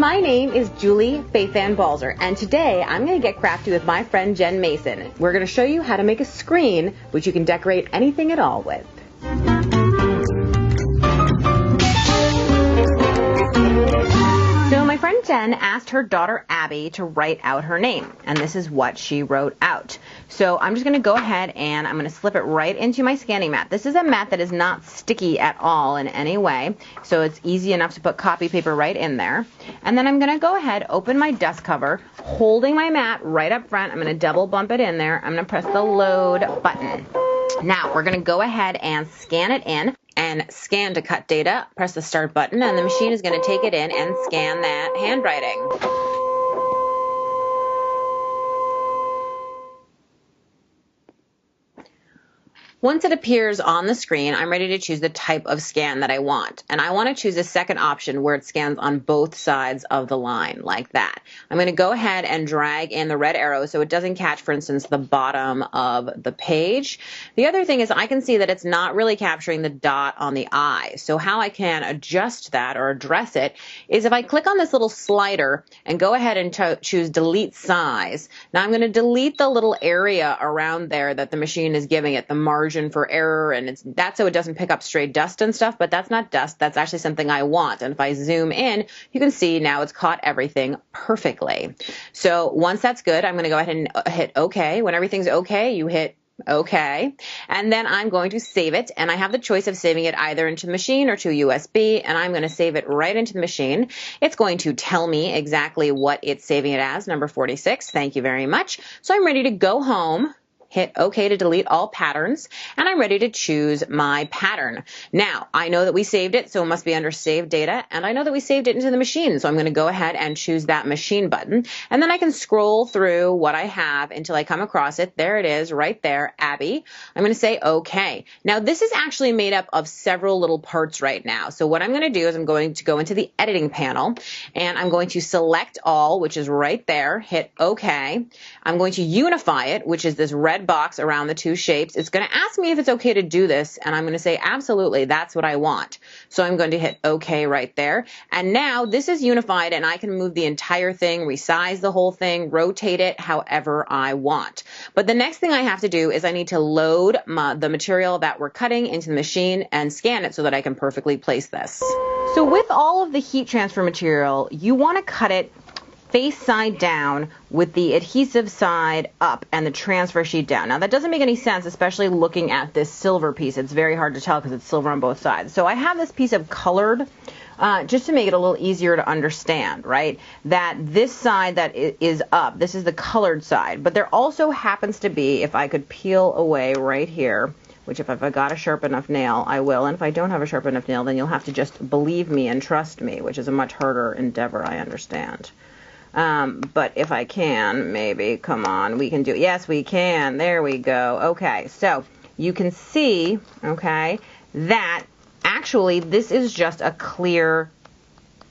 My name is Julie Fei-Fan Balzer, and today I'm going to get crafty with my friend Jenn Mason. We're going to show you how to make a screen which you can decorate anything at all with. So my friend Jenn asked her daughter Abby to write out her name, and this is what she wrote out. So I'm just going to go ahead and I'm going to slip it right into my scanning mat. This is a mat that is not sticky at all in any way, so it's easy enough to put copy paper right in there. And then I'm going to go ahead, open my dust cover, holding my mat right up front. I'm going to double bump it in there. I'm going to press the load button. Now we're going to go ahead and scan it in. And ScanNCut data, press the start button, and the machine is going to take it in and scan that handwriting. Once it appears on the screen, I'm ready to choose the type of scan that I want. And I want to choose a second option where it scans on both sides of the line, like that. I'm going to go ahead and drag in the red arrow so it doesn't catch, for instance, the bottom of the page. The other thing is I can see that it's not really capturing the dot on the I. So how I can adjust that or address it is if I click on this little slider and go ahead and choose delete size. Now I'm going to delete the little area around there that the machine is giving it, the margin for error, and that's so it doesn't pick up stray dust and stuff, but that's not dust. That's actually something I want. And if I zoom in, you can see now it's caught everything perfectly. So once that's good, I'm going to go ahead and hit OK. When everything's OK, you hit OK, and then I'm going to save it, and I have the choice of saving it either into the machine or to USB, and I'm going to save it right into the machine. It's going to tell me exactly what it's saving it as, number 46. Thank you very much. So I'm ready to go home. Hit OK to delete all patterns, and I'm ready to choose my pattern. Now, I know that we saved it, so it must be under Save Data, and I know that we saved it into the machine, so I'm going to go ahead and choose that machine button, and then I can scroll through what I have until I come across it. There it is, right there, Abby. I'm going to say OK. Now, this is actually made up of several little parts right now, so what I'm going to do is I'm going to go into the editing panel, and I'm going to select all, which is right there, hit OK. I'm going to unify it, which is this red box around the two shapes. It's going to ask me if it's okay to do this, and I'm going to say absolutely, that's what I want. So I'm going to hit OK right there, and now this is unified, and I can move the entire thing, resize the whole thing, rotate it however I want. But the next thing I have to do is I need to load the material that we're cutting into the machine and scan it so that I can perfectly place this. So with all of the heat transfer material, you want to cut it face side down with the adhesive side up and the transfer sheet down. Now that doesn't make any sense, especially looking at this silver piece. It's very hard to tell because it's silver on both sides. So I have this piece of colored just to make it a little easier to understand, right? That this side that is up, this is the colored side. But there also happens to be, if I could peel away right here, which if I've got a sharp enough nail, I will. And if I don't have a sharp enough nail, then you'll have to just believe me and trust me, which is a much harder endeavor, I understand. But if I can, maybe, come on, we can do it. Yes, we can. There we go. Okay, so you can see, okay, that actually this is just a clear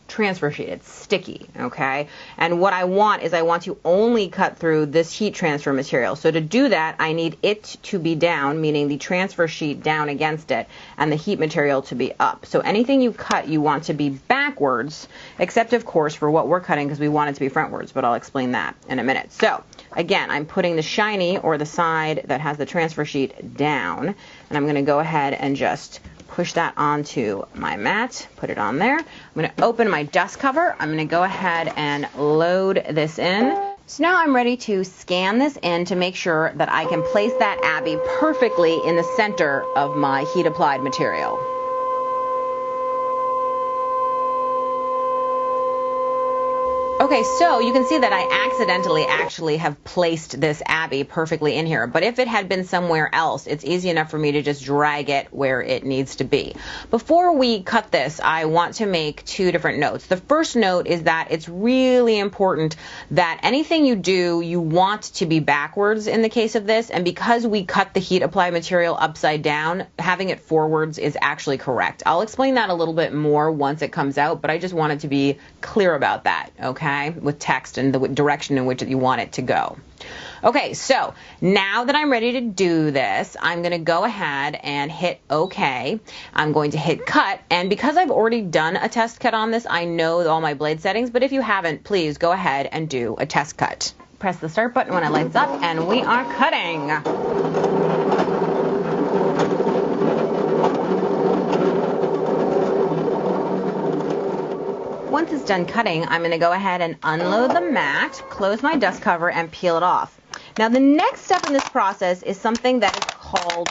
transfer sheet. It's sticky, okay? And what I want is I want to only cut through this heat transfer material. So to do that, I need it to be down, meaning the transfer sheet down against it, and the heat material to be up. So anything you cut, you want to be backwards, except of course for what we're cutting because we want it to be frontwards, but I'll explain that in a minute. So again, I'm putting the shiny or the side that has the transfer sheet down, and I'm going to go ahead and just push that onto my mat, put it on there. I'm going to open my dust cover. I'm going to go ahead and load this in. So now I'm ready to scan this in to make sure that I can place that Abby perfectly in the center of my heat applied material. Okay, so you can see that I accidentally actually have placed this Abby perfectly in here, but if it had been somewhere else, it's easy enough for me to just drag it where it needs to be. Before we cut this, I want to make two different notes. The first note is that it's really important that anything you do, you want to be backwards in the case of this, and because we cut the heat applied material upside down, having it forwards is actually correct. I'll explain that a little bit more once it comes out, but I just wanted to be clear about that, okay? okay, with text and the direction in which you want it to go. Okay, so now that I'm ready to do this, I'm going to go ahead and hit OK. I'm going to hit cut, and because I've already done a test cut on this, I know all my blade settings, but if you haven't, please go ahead and do a test cut. Press the start button when it lights up, and we are cutting. Once it's done cutting, I'm going to go ahead and unload the mat, close my dust cover, and peel it off. Now the next step in this process is something that is called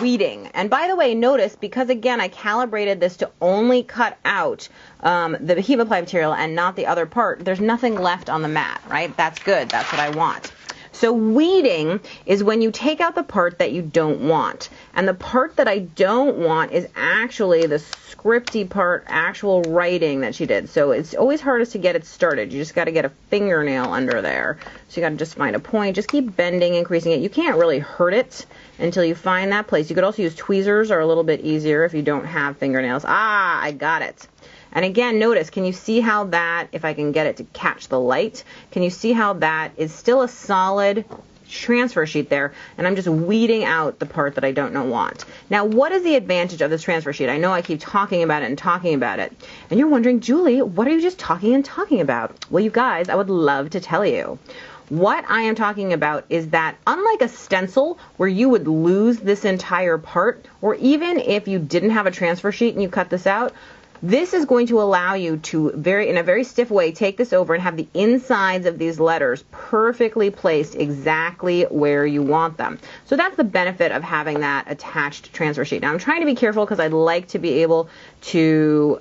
weeding. And by the way, notice, because again I calibrated this to only cut out the heat applied material and not the other part, there's nothing left on the mat, right? That's good. That's what I want. So weeding is when you take out the part that you don't want. And the part that I don't want is actually the scripty part, actual writing that she did. So it's always hardest to get it started. You just got to get a fingernail under there. So you got to just find a point. Just keep bending, increasing it. You can't really hurt it until you find that place. You could also use tweezers, are a little bit easier if you don't have fingernails. Ah, I got it. And again, notice, can you see how that, if I can get it to catch the light, can you see how that is still a solid transfer sheet there, and I'm just weeding out the part that I don't want. Now, what is the advantage of this transfer sheet? I know I keep talking about it and talking about it, and you're wondering, Julie, what are you just talking and talking about? Well, you guys, I would love to tell you. What I am talking about is that unlike a stencil where you would lose this entire part, or even if you didn't have a transfer sheet and you cut this out, this is going to allow you to, in a very stiff way, take this over and have the insides of these letters perfectly placed exactly where you want them. So that's the benefit of having that attached transfer sheet. Now I'm trying to be careful because I'd like to be able to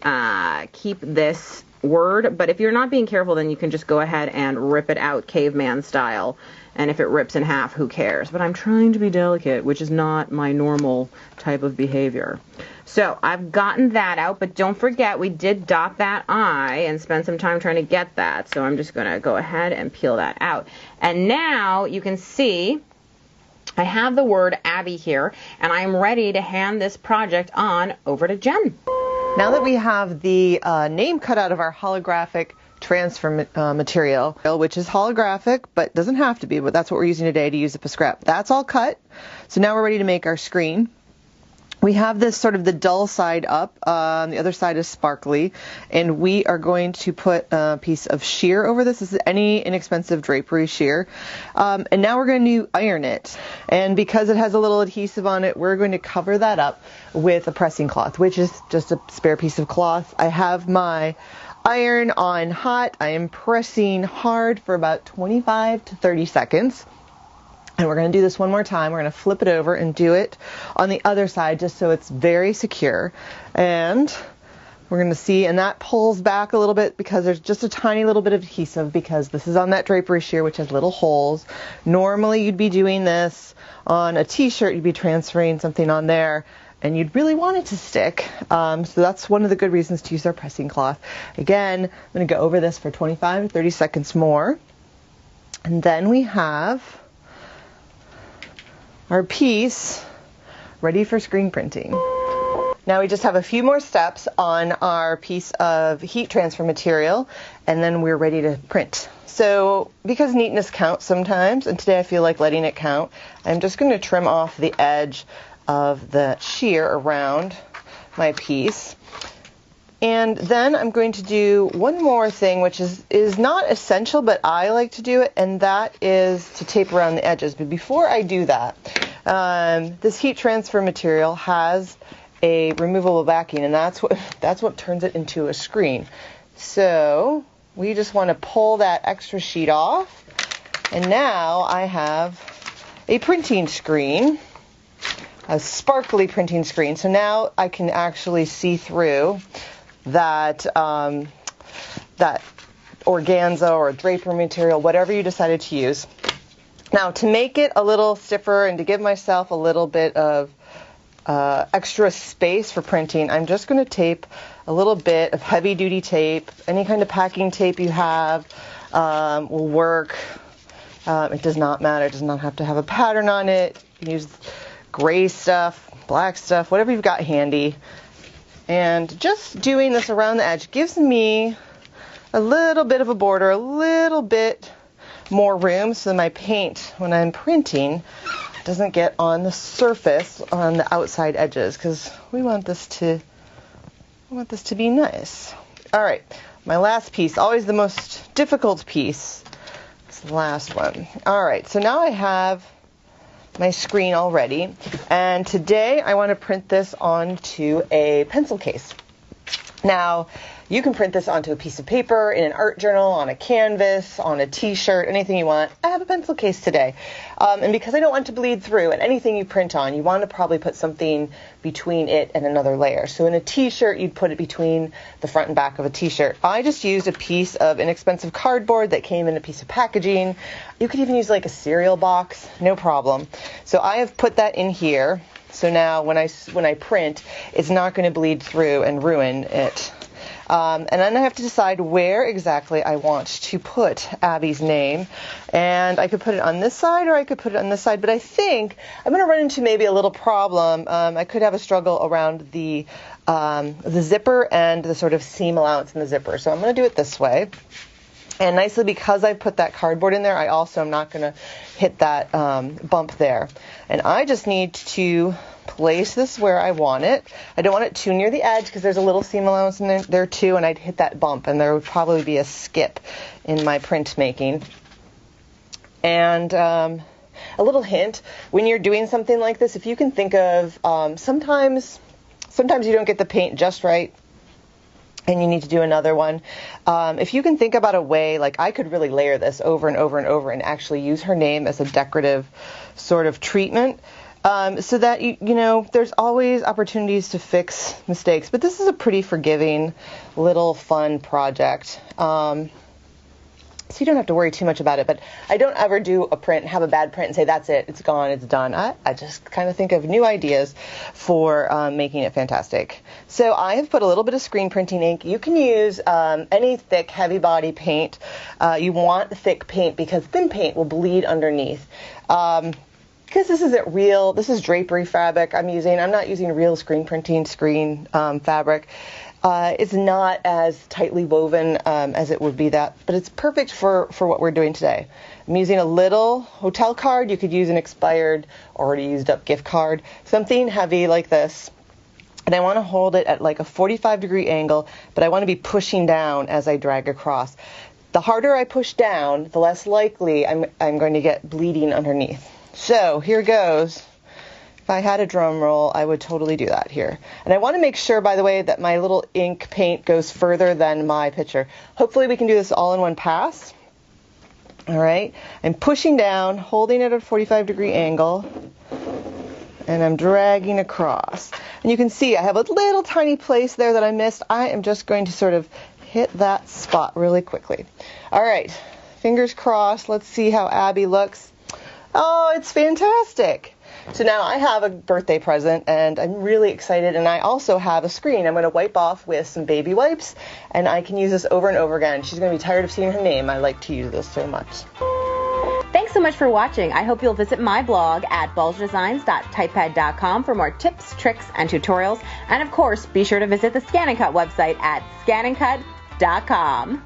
keep this word, but if you're not being careful, then you can just go ahead and rip it out caveman style. And if it rips in half, who cares? But I'm trying to be delicate, which is not my normal type of behavior. So I've gotten that out, but don't forget we did dot that I and spend some time trying to get that. So I'm just going to go ahead and peel that out. And now you can see I have the word Abby here, and I'm ready to hand this project on over to Jen. Now that we have the name cut out of our holographic transfer material, which is holographic but doesn't have to be, but that's what we're using today to use it for scrap. That's all cut. So now we're ready to make our screen. We have this sort of the dull side up, the other side is sparkly, and we are going to put a piece of sheer over this. This is any inexpensive drapery sheer. And now we're going to iron it. And because it has a little adhesive on it, we're going to cover that up with a pressing cloth, which is just a spare piece of cloth. I have my iron on hot. I am pressing hard for about 25 to 30 seconds. And we're going to do this one more time. We're going to flip it over and do it on the other side just so it's very secure. And we're going to see, and that pulls back a little bit because there's just a tiny little bit of adhesive because this is on that drapery sheer which has little holes. Normally you'd be doing this on a t-shirt, you'd be transferring something on there and you'd really want it to stick. So that's one of the good reasons to use our pressing cloth. Again, I'm going to go over this for 25 to 30 seconds more. And then we have our piece ready for screen printing. Now we just have a few more steps on our piece of heat transfer material and then we're ready to print. So because neatness counts sometimes, and today I feel like letting it count, I'm just going to trim off the edge of the sheer around my piece. And then I'm going to do one more thing, which is not essential, but I like to do it, and that is to tape around the edges. But before I do that, this heat transfer material has a removable backing, and that's what turns it into a screen. So we just want to pull that extra sheet off, and now I have a printing screen, a sparkly printing screen. So now I can actually see through that that organza or draper material, whatever you decided to use. Now, to make it a little stiffer and to give myself a little bit of extra space for printing, I'm just going to tape a little bit of heavy-duty tape. Any kind of packing tape you have will work. It does not matter. It does not have to have a pattern on it. You can use gray stuff, black stuff, whatever you've got handy. And just doing this around the edge gives me a little bit of a border, a little bit more room so my paint, when I'm printing, doesn't get on the surface on the outside edges, because we want this to be nice. All right, my last piece, always the most difficult piece, is the last one. All right, so now I have my screen all ready, and today I want to print this onto a pencil case. Now, you can print this onto a piece of paper, in an art journal, on a canvas, on a t-shirt, anything you want. I have a pencil case today. And because I don't want to bleed through, and anything you print on, you want to probably put something between it and another layer. So in a t-shirt, you'd put it between the front and back of a t-shirt. I just used a piece of inexpensive cardboard that came in a piece of packaging. You could even use like a cereal box, no problem. So I have put that in here. So now when I print, it's not going to bleed through and ruin it. And then I have to decide where exactly I want to put Abby's name. And I could put it on this side or I could put it on this side. But I think I'm going to run into maybe a little problem. I could have a struggle around the zipper and the sort of seam allowance in the zipper. So I'm going to do it this way. And nicely, because I put that cardboard in there, I also am not going to hit that bump there. And I just need to place this where I want it. I don't want it too near the edge because there's a little seam allowance in there too, and I'd hit that bump, and there would probably be a skip in my printmaking. And a little hint, when you're doing something like this, if you can think of, sometimes you don't get the paint just right, and you need to do another one. If you can think about a way, like I could really layer this over and over and over and actually use her name as a decorative sort of treatment, so that, you know, there's always opportunities to fix mistakes. But this is a pretty forgiving little fun project. So you don't have to worry too much about it. But I don't ever do a print, have a bad print, and say, that's it, it's gone, it's done. I just kind of think of new ideas for making it fantastic. So I have put a little bit of screen printing ink. You can use any thick, heavy body paint. You want thick paint because thin paint will bleed underneath. Because this isn't real, this is drapery fabric I'm not using real screen printing fabric. It's not as tightly woven as it would be that, but it's perfect for what we're doing today. I'm using a little hotel card. You could use an expired, already used up gift card, something heavy like this. And I want to hold it at like a 45-degree angle, but I want to be pushing down as I drag across. The harder I push down, the less likely I'm going to get bleeding underneath. So here goes. If I had a drum roll, I would totally do that here. And I want to make sure, by the way, that my little ink paint goes further than my picture. Hopefully we can do this all in one pass. All right. I'm pushing down, holding it at a 45-degree angle, and I'm dragging across. And you can see I have a little tiny place there that I missed. I am just going to sort of hit that spot really quickly. All right. Fingers crossed. Let's see how Abby looks. Oh, it's fantastic. So now I have a birthday present, and I'm really excited, and I also have a screen I'm going to wipe off with some baby wipes, and I can use this over and over again. She's going to be tired of seeing her name. I like to use this so much. Thanks so much for watching. I hope you'll visit my blog at balzerdesigns.typepad.com for more tips, tricks, and tutorials. And of course, be sure to visit the ScanNCut website at ScanNCut.com.